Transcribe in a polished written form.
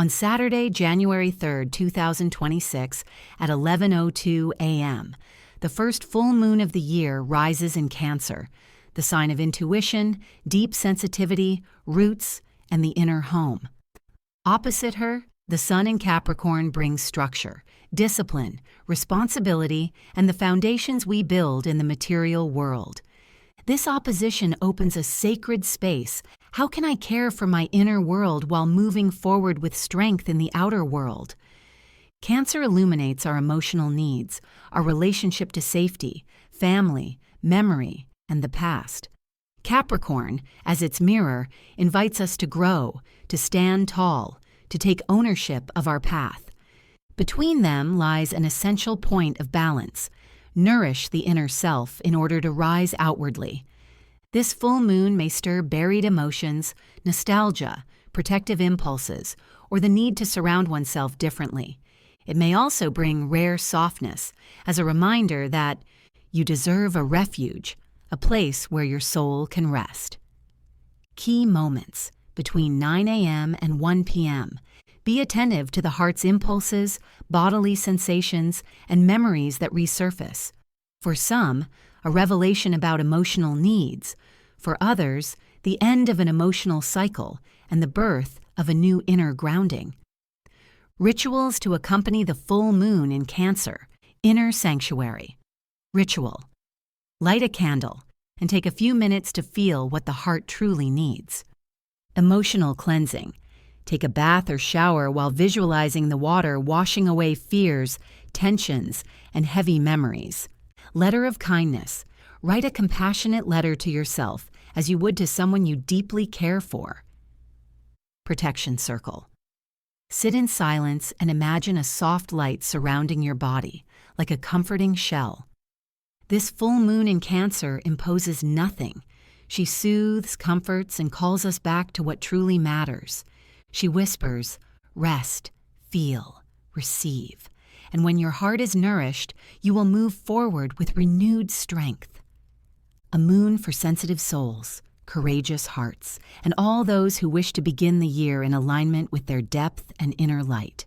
On Saturday, January 3rd, 2026, at 11:02 a.m., the first full moon of the year rises in Cancer, the sign of intuition, deep sensitivity, roots, and the inner home. Opposite her, the sun in Capricorn brings structure, discipline, responsibility, and the foundations we build in the material world. This opposition opens a sacred space. How can I care for my inner world while moving forward with strength in the outer world? Cancer illuminates our emotional needs, our relationship to safety, family, memory, and the past. Capricorn, as its mirror, invites us to grow, to stand tall, to take ownership of our path. Between them lies an essential point of balance. Nourish the inner self in order to rise outwardly. This full moon may stir buried emotions, nostalgia, protective impulses, or the need to surround oneself differently. It may also bring rare softness as a reminder that you deserve a refuge, a place where your soul can rest. Key moments between 9 a.m. and 1 p.m. Be attentive to the heart's impulses, bodily sensations, and memories that resurface. For some, a revelation about emotional needs. For others, the end of an emotional cycle and the birth of a new inner grounding. Rituals to accompany the full moon in Cancer. Inner sanctuary. Ritual. Light a candle and take a few minutes to feel what the heart truly needs. Emotional cleansing. Take a bath or shower while visualizing the water washing away fears, tensions, and heavy memories. Letter of kindness. Write a compassionate letter to yourself as you would to someone you deeply care for. Protection circle. Sit in silence and imagine a soft light surrounding your body, like a comforting shell. This full moon in Cancer imposes nothing. She soothes, comforts, and calls us back to what truly matters. She whispers, rest, feel, receive. And when your heart is nourished, you will move forward with renewed strength. A moon for sensitive souls, courageous hearts, and all those who wish to begin the year in alignment with their depth and inner light.